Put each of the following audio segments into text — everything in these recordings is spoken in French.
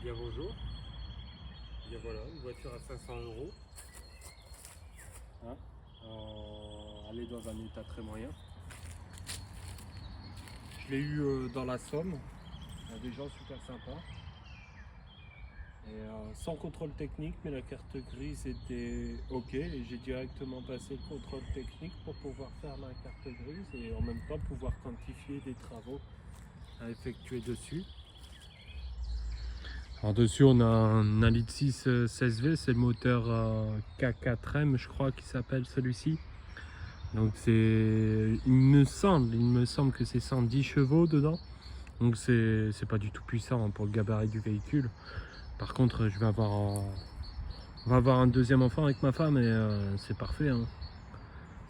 Bien bonjour. Bien voilà, une voiture à 500 euros. Hein, elle est dans un état très moyen. Je l'ai eu dans la Somme. Il y a des gens super sympas. Et, sans contrôle technique, mais la carte grise était ok. Et j'ai directement passé le contrôle technique pour pouvoir faire ma carte grise et en même temps pouvoir quantifier des travaux à effectuer dessus. Alors dessus on a un 1,6 litre 16V, c'est le moteur K4M je crois qui s'appelle celui-ci. Donc il me semble que c'est 110 chevaux dedans. Donc c'est pas du tout puissant pour le gabarit du véhicule. Par contre on va avoir un deuxième enfant avec ma femme et c'est parfait. Hein.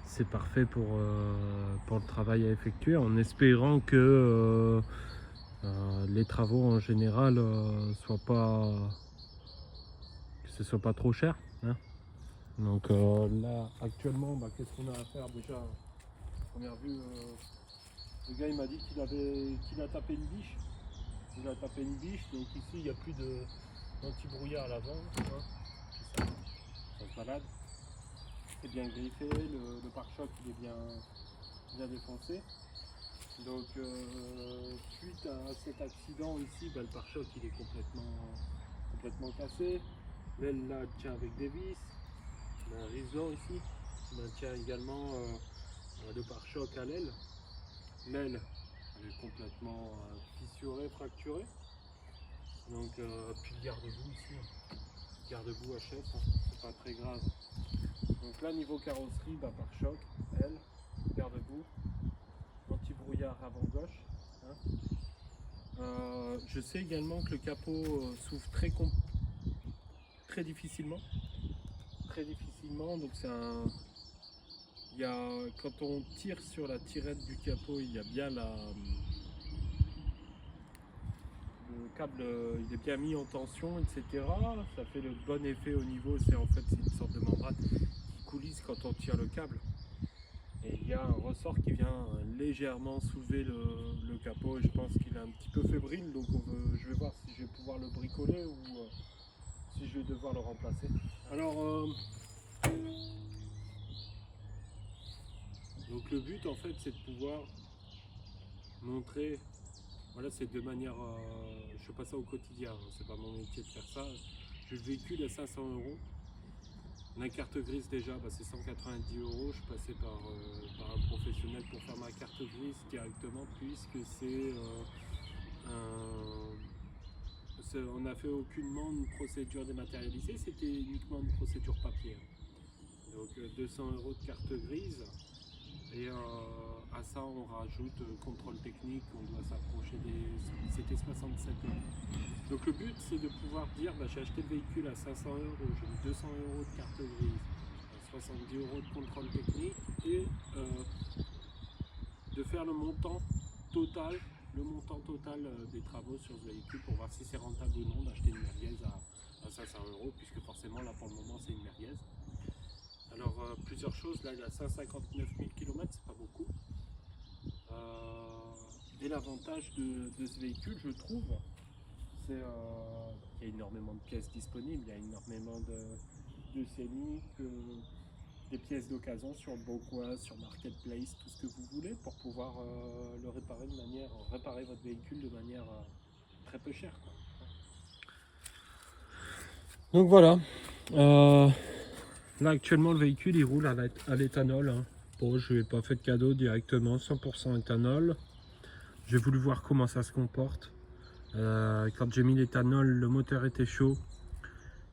C'est parfait pour le travail à effectuer en espérant que les travaux en général que ce soit pas trop cher. Hein. Donc là actuellement qu'est-ce qu'on a à faire déjà? Première vue, le gars il m'a dit qu'il a tapé une biche. Il a tapé une biche, donc ici il n'y a plus d'anti-brouillard à l'avant. Hein. Ça se balade. C'est bien griffé, le pare-choc il est bien défoncé. Donc suite à cet accident ici, le pare-choc il est complètement cassé. L'aile là tient avec des vis. On a un riseau ici qui maintient également le pare-choc à l'aile. L'aile elle est complètement fissurée, fracturée. Donc puis le garde-boue ici, garde-boue hachette, hein, c'est pas très grave. Donc là niveau carrosserie, pare-choc, aile, garde-boue, anti-brouillard avant gauche. Hein. Je sais également que le capot s'ouvre très difficilement. Très difficilement, donc quand on tire sur la tirette du capot, il y a bien le câble, il est bien mis en tension, etc. Ça fait le bon effet au niveau, c'est une sorte de membrane qui coulisse quand on tire le câble. Et il y a un ressort qui vient légèrement soulever le capot et je pense qu'il est un petit peu fébrile, donc je vais voir si je vais pouvoir le bricoler ou si je vais devoir le remplacer. Alors donc le but en fait c'est de pouvoir montrer, voilà, c'est de manière, je fais pas ça au quotidien, hein, c'est pas mon métier de faire ça. J'ai le véhicule à 500 euros. La carte grise déjà c'est 190 euros. Je passais par un professionnel pour faire ma carte grise directement puisque on n'a fait aucunement une procédure dématérialisée, c'était uniquement une procédure papier. Donc 200 euros de carte grise. Et à ça, on rajoute contrôle technique, on doit s'approcher c'était 67 euros. Donc le but, c'est de pouvoir dire, j'ai acheté le véhicule à 500 euros, j'ai mis 200 euros de carte grise, 70 euros de contrôle technique et de faire le montant total des travaux sur ce véhicule pour voir si c'est rentable ou non d'acheter une merguez à 500 euros, puisque forcément, là, pour le moment, c'est une merguez. Alors, plusieurs choses. Là, il a 159 000 km, c'est pas beaucoup. Et l'avantage de ce véhicule, je trouve, c'est qu'il y a énormément de pièces disponibles. Il y a énormément de scéniques, des pièces d'occasion sur le Bon Coin, sur Marketplace, tout ce que vous voulez pour pouvoir réparer votre véhicule de manière très peu chère, quoi. Donc voilà. Là actuellement le véhicule il roule à l'éthanol. Hein. Bon, je n'ai pas fait de cadeau directement, 100% éthanol. J'ai voulu voir comment ça se comporte. Quand j'ai mis l'éthanol, le moteur était chaud.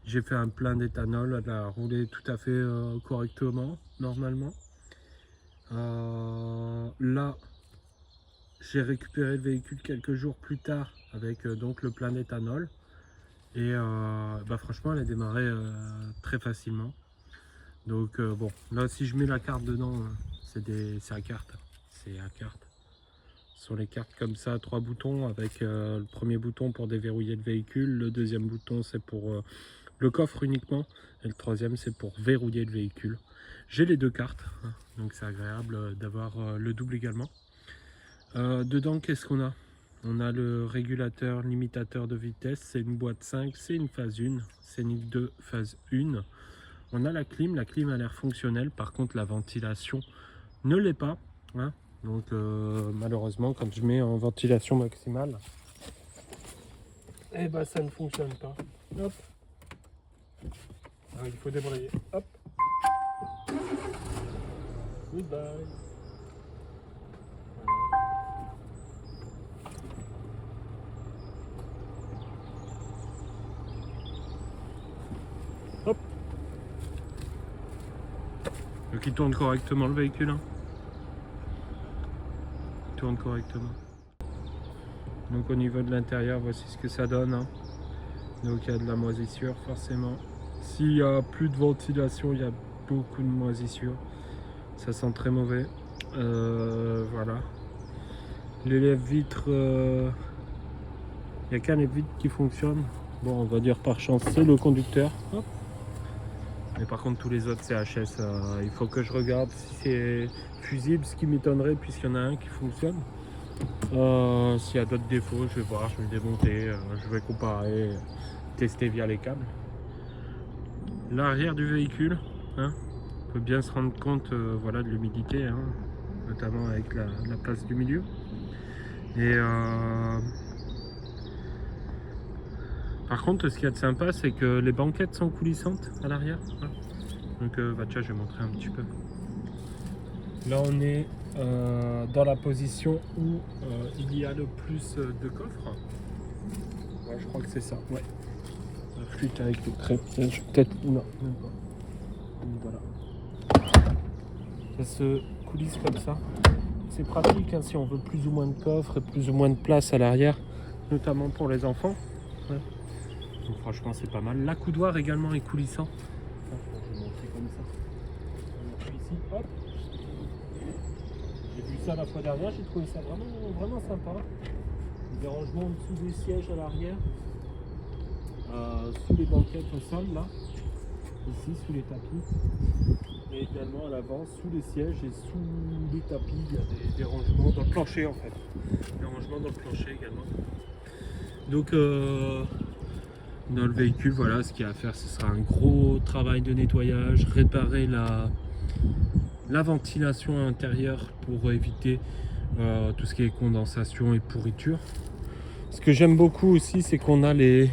J'ai fait un plein d'éthanol, elle a roulé tout à fait correctement, normalement. Là, j'ai récupéré le véhicule quelques jours plus tard avec donc le plein d'éthanol. Et franchement, elle a démarré très facilement. Donc bon, là si je mets la carte dedans, c'est à carte. C'est à carte. Sur les cartes comme ça, 3 boutons avec le premier bouton pour déverrouiller le véhicule, le deuxième bouton c'est pour le coffre uniquement et le troisième c'est pour verrouiller le véhicule. J'ai les deux cartes, hein, donc c'est agréable d'avoir le double également. Dedans qu'est-ce qu'on a? On a le régulateur limitateur de vitesse, c'est une boîte 5, c'est une phase 1, Scénic 2 phase 1. On a la clim a l'air fonctionnelle, par contre la ventilation ne l'est pas, hein. Donc malheureusement quand je mets en ventilation maximale, et ben ça ne fonctionne pas. Hop. Alors, il faut débrayer. Hop. Goodbye. Hop. Donc il tourne correctement le véhicule, hein. Il tourne correctement. Donc au niveau de l'intérieur, voici ce que ça donne, hein. Donc il y a de la moisissure forcément. S'il y a plus de ventilation, il y a beaucoup de moisissure. Ça sent très mauvais. Voilà. Les lèvres-vitres, il n'y a qu'un lèvre-vitre qui fonctionne. Bon, on va dire par chance, c'est le conducteur. Hop. Mais par contre, tous les autres CHS, il faut que je regarde si c'est fusible, ce qui m'étonnerait puisqu'il y en a un qui fonctionne. S'il y a d'autres défauts, je vais voir, je vais le démonter, je vais comparer, tester via les câbles. L'arrière du véhicule, hein, on peut bien se rendre compte voilà, de l'humidité, hein, notamment avec la place du milieu. Et par contre, ce qu'il y a de sympa, c'est que les banquettes sont coulissantes à l'arrière, hein. Donc bah, tiens, je vais montrer un petit peu. Là, on est dans la position où il y a le plus de coffres. Ouais, je crois que c'est ça. Ouais. La flûte avec le crêpe. Peut-être. Non, même pas. Donc, voilà. Ça se coulisse comme ça. C'est pratique hein, si on veut plus ou moins de coffres et plus ou moins de place à l'arrière, notamment pour les enfants. Ouais. Donc, franchement, c'est pas mal. L'accoudoir également est coulissant. Je vais montrer comme ça. On appuie ici. Hop. J'ai vu ça la fois dernière, j'ai trouvé ça vraiment sympa. Des rangements en dessous des sièges à l'arrière, sous les banquettes au sol là, ici sous les tapis, et également à l'avant sous les sièges et sous les tapis, il y a des rangements dans le plancher en fait. Des rangements dans le plancher également. Donc dans le véhicule, voilà, ce qu'il y a à faire, ce sera un gros travail de nettoyage, réparer la ventilation intérieure pour éviter tout ce qui est condensation et pourriture. Ce que j'aime beaucoup aussi, c'est qu'on a les...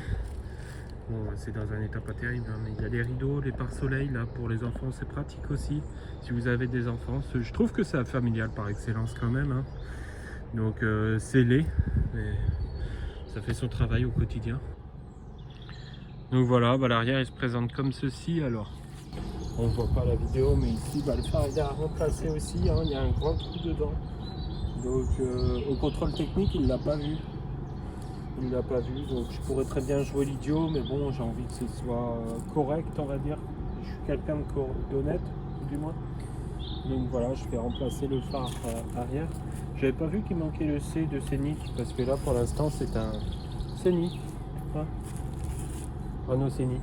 Bon, c'est dans un état pas terrible, hein, mais il y a les rideaux, les pare-soleil là pour les enfants, c'est pratique aussi. Si vous avez des enfants, je trouve que c'est familial par excellence quand même, hein. Donc c'est laid, mais ça fait son travail au quotidien. Donc voilà, bah, l'arrière il se présente comme ceci. Alors, on voit pas la vidéo, mais ici bah, le phare est à remplacer aussi, hein, il y a un grand trou dedans. Donc au contrôle technique, il l'a pas vu. Il l'a pas vu, donc je pourrais très bien jouer l'idiot, mais bon, j'ai envie que ce soit correct, on va dire. Je suis quelqu'un d'honnête, du moins. Donc voilà, je vais remplacer le phare arrière. J'avais pas vu qu'il manquait le C de Scénic, parce que là pour l'instant c'est un Scénic. Hein, Renault Scénic.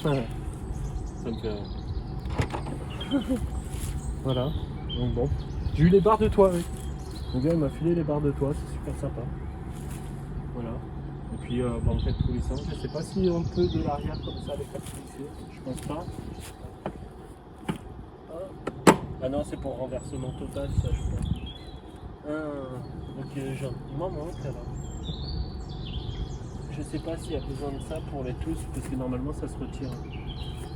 Ça me fait rire. Voilà, donc bon. J'ai eu les barres de toit, oui. Le gars il m'a filé les barres de toit, c'est super sympa. Voilà. Et puis banquette coulissante. Je sais pas si on peut de l'arrière comme ça avec la coulissure. Je pense pas. Ah non, c'est pour renversement total, ça je crois. Donc il m'en manque là. Je sais pas s'il y a besoin de ça pour les tous, parce que normalement ça se retire.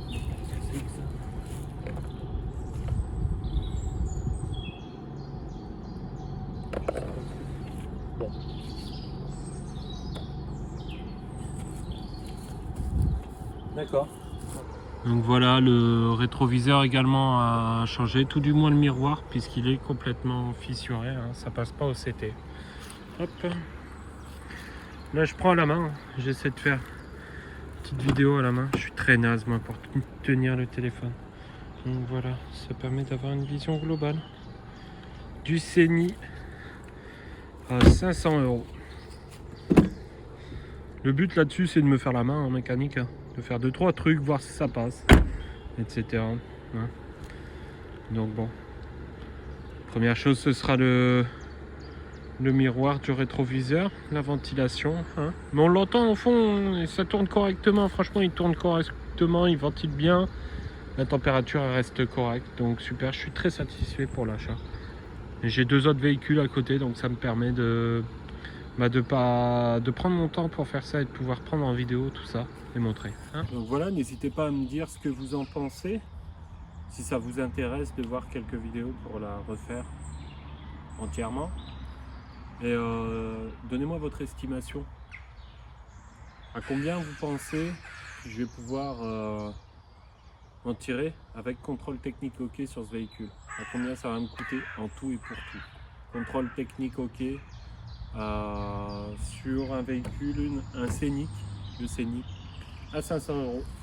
Qu'est-ce que c'est que ça? Bon. D'accord. Donc voilà, le rétroviseur également a changé, tout du moins le miroir, puisqu'il est complètement fissuré, hein, ça passe pas au CT. Hop. Là je prends à la main, j'essaie de faire une petite vidéo à la main, je suis très naze moi pour tenir le téléphone. Donc voilà, ça permet d'avoir une vision globale du Scénic à 500 €. Le but là-dessus c'est de me faire la main en mécanique, hein, de faire 2-3 trucs, voir si ça passe, etc. Hein. Donc bon, première chose ce sera le le miroir du rétroviseur, la ventilation, hein. Mais on l'entend au fond, et ça tourne correctement. Franchement, il tourne correctement, il ventile bien. La température elle reste correcte, donc super. Je suis très satisfait pour l'achat. Et j'ai 2 autres véhicules à côté, donc ça me permet de prendre mon temps pour faire ça et de pouvoir prendre en vidéo tout ça et montrer, hein. Donc voilà, n'hésitez pas à me dire ce que vous en pensez. Si ça vous intéresse de voir quelques vidéos pour la refaire entièrement. Et donnez-moi votre estimation. À combien vous pensez que je vais pouvoir en tirer avec contrôle technique OK sur ce véhicule? À combien ça va me coûter en tout et pour tout? Contrôle technique OK sur un véhicule, un Scénic, le Scénic, à 500 €.